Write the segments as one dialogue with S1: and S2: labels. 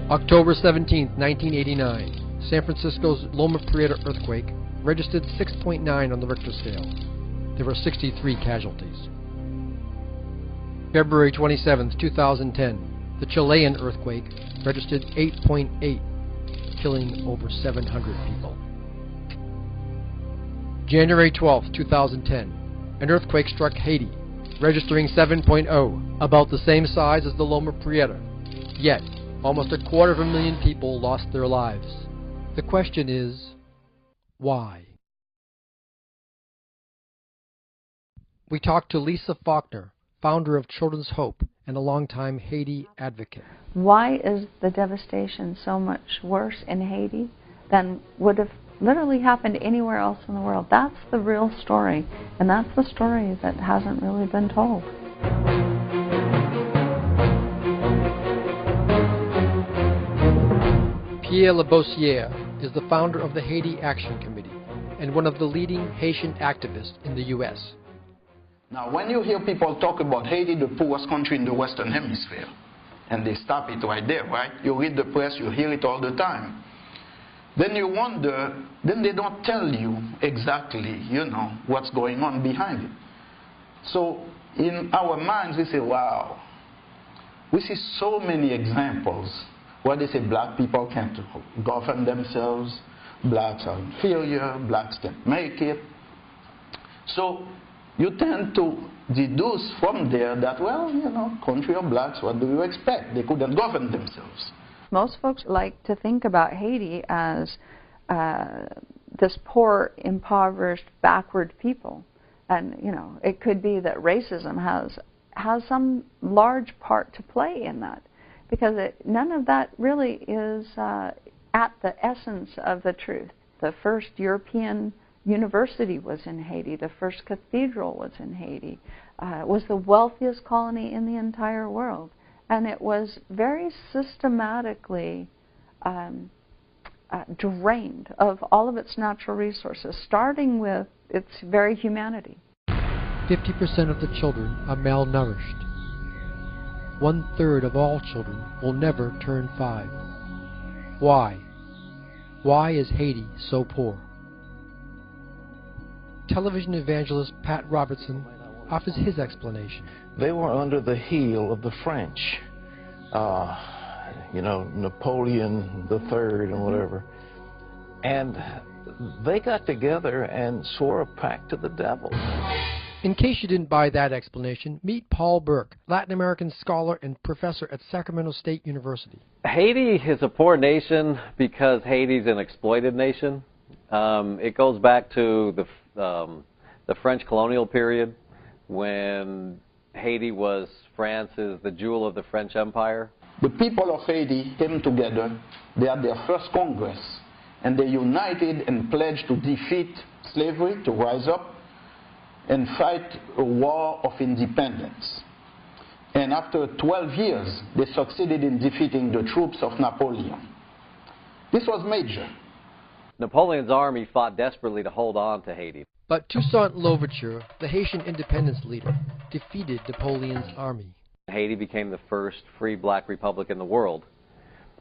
S1: October 17, 1989, San Francisco's Loma Prieta earthquake registered 6.9 on the Richter scale. There were 63 casualties. February 27, 2010, the Chilean earthquake registered 8.8, killing over 700 people. January 12, 2010, an earthquake struck Haiti, registering 7.0, about the same size as the Loma Prieta. Yet, almost 250,000 people lost their lives. The question is, why? We talked to Lisa Faulkner, founder of Children's Hope and a longtime Haiti advocate.
S2: Why is the devastation so much worse in Haiti than would have literally happened anywhere else in the world? That's the real story, and that's the story that hasn't really been told.
S1: Pierre Labossiere is the founder of the Haiti Action Committee and one of the leading Haitian activists in the U.S.
S3: Now, when you hear people talk about Haiti, the poorest country in the Western Hemisphere, and they stop it right there, right? You read the press, you hear it all the time. Then you wonder, then they don't tell you exactly, what's going on behind it. So in our minds, we say, wow. We see so many examples where they say black people can't govern themselves, blacks are inferior, blacks can't make it. So you tend to deduce from there that, well, country of blacks, what do you expect? They couldn't govern themselves.
S2: Most folks like to think about Haiti as this poor, impoverished, backward people. And, it could be that racism has some large part to play in that, because none of that really is at the essence of the truth. The first European university was in Haiti. The first cathedral was in Haiti. It was the wealthiest colony in the entire world. And it was very systematically drained of all of its natural resources, starting with its very humanity.
S1: 50% of the children are malnourished. 1/3 of all children will never turn 5. Why? Why is Haiti so poor? Television evangelist Pat Robertson offers his explanation.
S4: They were under the heel of the French, Napoleon III and whatever. And they got together and swore a pact to the devil.
S1: In case you didn't buy that explanation, meet Paul Burke, Latin American scholar and professor at Sacramento State University.
S5: Haiti is a poor nation because Haiti's an exploited nation. It goes back to the French colonial period, when Haiti was France's, the jewel of the French Empire.
S3: The people of Haiti came together. They had their first Congress, and they united and pledged to defeat slavery, to rise up and fight a war of independence. And after 12 years, they succeeded in defeating the troops of Napoleon. This was major.
S5: Napoleon's army fought desperately to hold on to Haiti.
S1: But Toussaint Louverture, the Haitian independence leader, defeated Napoleon's army.
S5: Haiti became the first free black republic in the world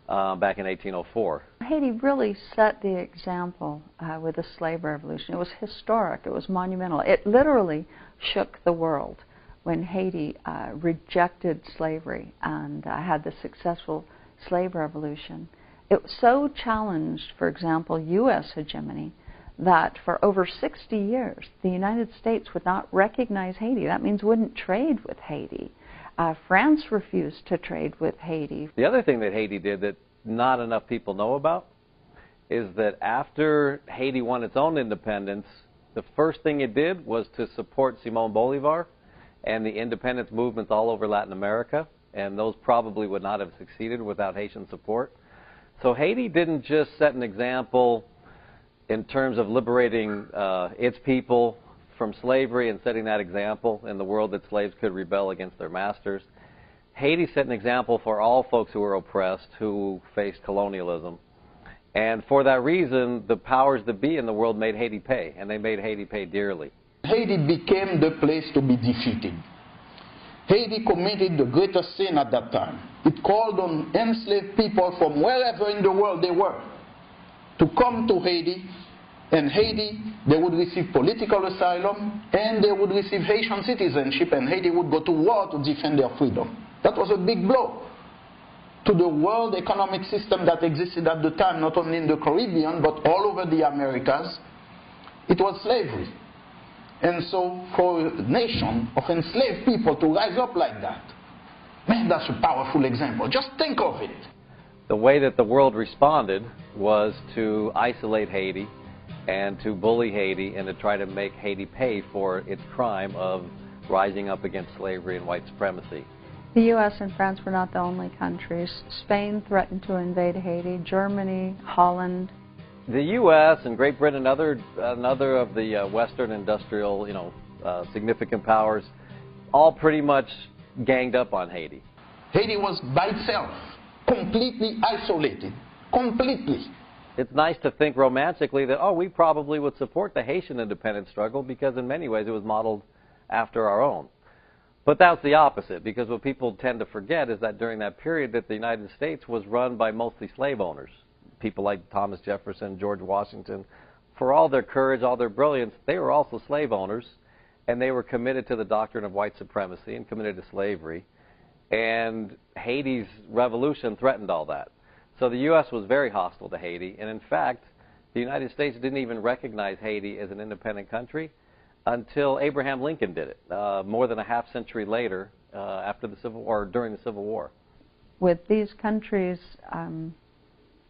S5: back in 1804.
S2: Haiti really set the example with the slave revolution. It was historic. It was monumental. It literally shook the world when Haiti rejected slavery and had the successful slave revolution. It so challenged, for example, U.S. hegemony, that for over 60 years, the United States would not recognize Haiti. That means wouldn't trade with Haiti. France refused to trade with Haiti.
S5: The other thing that Haiti did that not enough people know about is that after Haiti won its own independence, the first thing it did was to support Simón Bolívar and the independence movements all over Latin America, and those probably would not have succeeded without Haitian support. So Haiti didn't just set an example in terms of liberating its people from slavery and setting that example in the world that slaves could rebel against their masters. Haiti set an example for all folks who were oppressed, who faced colonialism. And for that reason, the powers that be in the world made Haiti pay, and they made Haiti pay dearly.
S3: Haiti became the place to be defeated. Haiti committed the greatest sin at that time. It called on enslaved people from wherever in the world they were to come to Haiti. In Haiti, they would receive political asylum and they would receive Haitian citizenship, and Haiti would go to war to defend their freedom. That was a big blow to the world economic system that existed at the time, not only in the Caribbean, but all over the Americas. It was slavery. And so for a nation of enslaved people to rise up like that, man, that's a powerful example. Just think of it.
S5: The way that the world responded was to isolate Haiti and to bully Haiti and to try to make Haiti pay for its crime of rising up against slavery and white supremacy.
S2: The U.S. and France were not the only countries. Spain threatened to invade Haiti, Germany, Holland.
S5: The U.S. and Great Britain, another of the Western industrial, significant powers, all pretty much ganged up on Haiti.
S3: Haiti was by itself, completely isolated, completely.
S5: It's nice to think romantically that, we probably would support the Haitian independence struggle because in many ways it was modeled after our own. But that's the opposite, because what people tend to forget is that during that period that the United States was run by mostly slave owners. People like Thomas Jefferson, George Washington, for all their courage, all their brilliance, they were also slave owners, and they were committed to the doctrine of white supremacy and committed to slavery. And Haiti's revolution threatened all that. So the U.S. was very hostile to Haiti, and in fact, the United States didn't even recognize Haiti as an independent country until Abraham Lincoln did it, more than a half century later, after the Civil War, during the Civil War.
S2: With these countries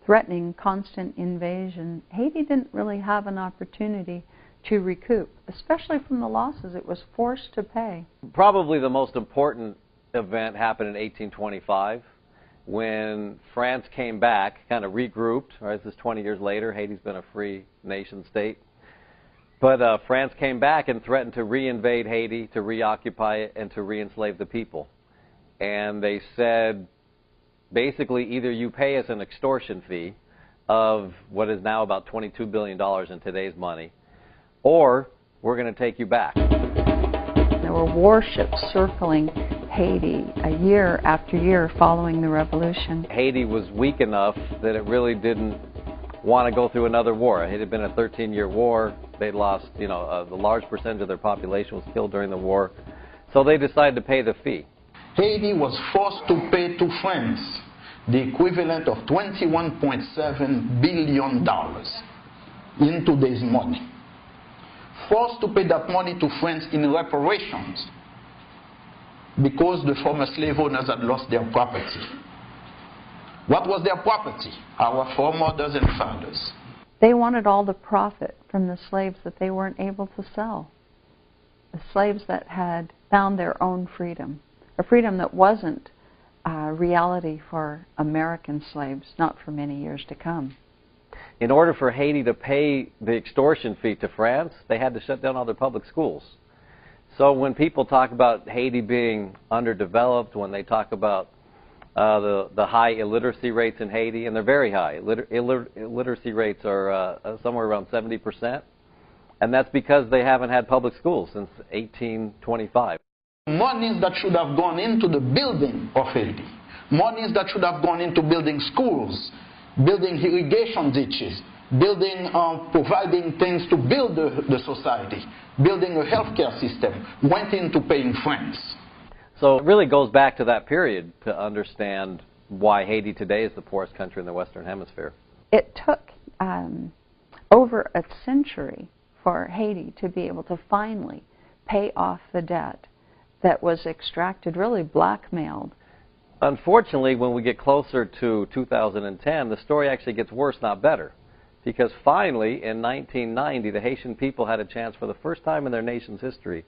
S2: threatening constant invasion, Haiti didn't really have an opportunity to recoup, especially from the losses it was forced to pay. Probably
S5: the most important event happened in 1825 when France came back, kind of regrouped. Right, this is 20 years later. Haiti's been a free nation state. But France came back and threatened to reinvade Haiti, to reoccupy it, and to re-enslave the people. And they said, basically, either you pay us an extortion fee of what is now about $22 billion in today's money, or we're going to take you back.
S2: There were warships circling Haiti a year after year following the revolution.
S5: Haiti was weak enough that it really didn't want to go through another war. It had been a 13-year war. They'd lost, a large percentage of their population was killed during the war. So they decided to pay the fee.
S3: Haiti was forced to pay to France the equivalent of $21.7 billion in today's money. Forced to pay that money to France in reparations because the former slave owners had lost their property. What was their property? Our foremothers and fathers.
S2: They wanted all the profit from the slaves that they weren't able to sell. The slaves that had found their own freedom. A freedom that wasn't reality for American slaves, not for many years to come.
S5: In order for Haiti to pay the extortion fee to France, they had to shut down all their public schools. So when people talk about Haiti being underdeveloped, when they talk about the high illiteracy rates in Haiti, and they're very high. Illiteracy rates are somewhere around 70%, and that's because they haven't had public schools since 1825.
S3: Monies that should have gone into the building of Haiti, monies that should have gone into building schools, building irrigation ditches, providing things to build the society, building a healthcare system, went into paying France.
S5: So it really goes back to that period to understand why Haiti today is the poorest country in the Western Hemisphere.
S2: It took over a century for Haiti to be able to finally pay off the debt that was extracted, really blackmailed.
S5: Unfortunately, when we get closer to 2010, the story actually gets worse, not better. Because finally, in 1990, the Haitian people had a chance for the first time in their nation's history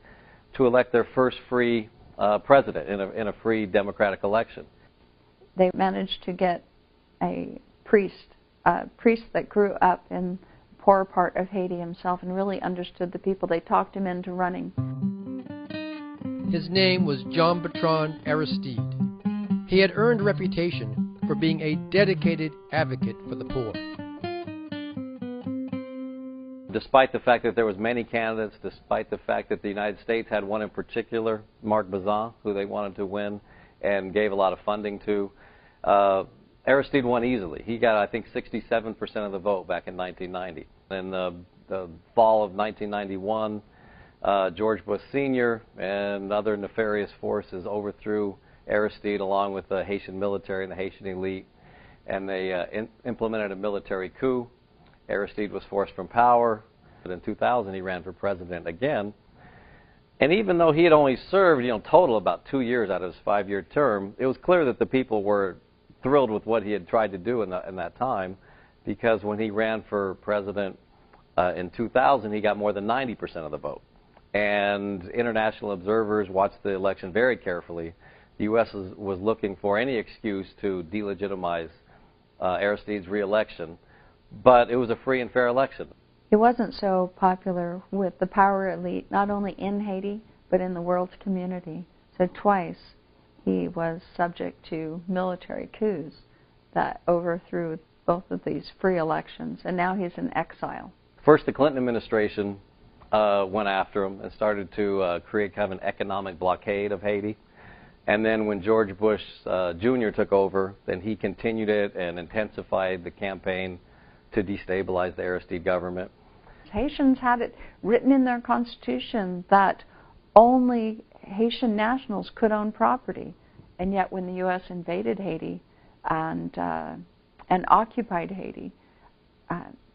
S5: to elect their first free president in a free democratic election.
S2: They managed to get a priest that grew up in the poor part of Haiti himself and really understood the people. They talked him into running.
S1: His name was Jean-Bertrand Aristide. He had earned a reputation for being a dedicated advocate for the poor.
S5: Despite the fact that there was many candidates, despite the fact that the United States had one in particular, Marc Bazin, who they wanted to win and gave a lot of funding to, Aristide won easily. He got, I think, 67% of the vote back in 1990. In the fall of 1991, George Bush Sr. and other nefarious forces overthrew Aristide along with the Haitian military and the Haitian elite, and they implemented a military coup. Aristide was forced from power, but in 2000 he ran for president again. And even though he had only served, total about 2 years out of his 5-year term, it was clear that the people were thrilled with what he had tried to do in that time, because when he ran for president in 2000, he got more than 90% of the vote. And international observers watched the election very carefully. The U.S. was looking for any excuse to delegitimize Aristide's re-election, but it was a free and fair election.
S2: It wasn't so popular with the power elite, not only in Haiti, but in the world community. So twice he was subject to military coups that overthrew both of these free elections, and now he's in exile.
S5: First, the Clinton administration went after him and started to create kind of an economic blockade of Haiti. And then when George Bush Jr. took over, then he continued it and intensified the campaign to destabilize the Aristide government.
S2: Haitians had it written in their constitution that only Haitian nationals could own property, and yet when the U.S. invaded Haiti and occupied Haiti,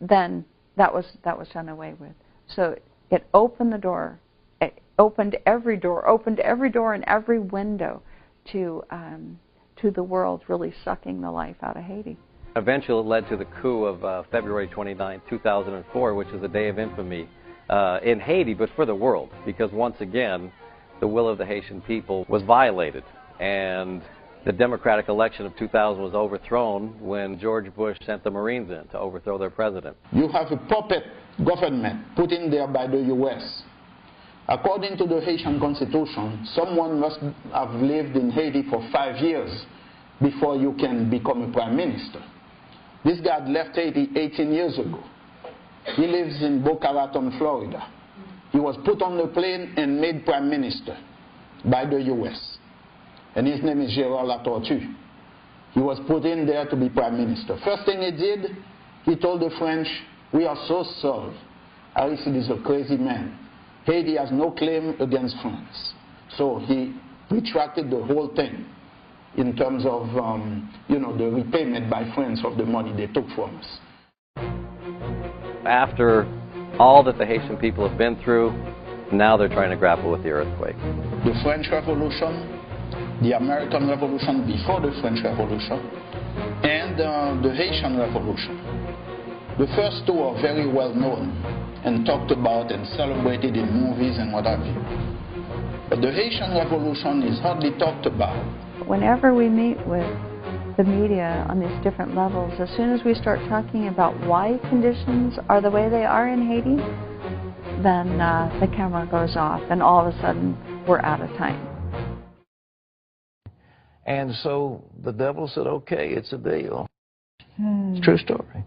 S2: then that was done away with. So it opened the door. It opened every door and every window to the world, really sucking the life out of Haiti.
S5: Eventually it led to the coup of February 29, 2004, which is a day of infamy in Haiti, but for the world, because once again, the will of the Haitian people was violated. And the democratic election of 2000 was overthrown when George Bush sent the Marines in to overthrow their president.
S3: You have a puppet government put in there by the U.S. According to the Haitian constitution, someone must have lived in Haiti for 5 years before you can become a prime minister. This guy left Haiti 18 years ago. He lives in Boca Raton, Florida. He was put on the plane and made prime minister by the U.S. And his name is Gérard Latortue. He was put in there to be prime minister. First thing he did, he told the French, "We are so sorry. Aristide is a crazy man. Haiti has no claim against France." So he retracted the whole thing in terms of, the repayment by France of the money they took from us.
S5: After all that the Haitian people have been through, now they're trying to grapple with the earthquake.
S3: The French Revolution, the American Revolution before the French Revolution, and the Haitian Revolution. The first two are very well known and talked about and celebrated in movies and what have you. But the Haitian Revolution is hardly talked about.
S2: Whenever we meet with the media on these different levels, as soon as we start talking about why conditions are the way they are in Haiti, then the camera goes off and all of a sudden we're out of time.
S4: And so the devil said, okay, it's a deal. It's a true story.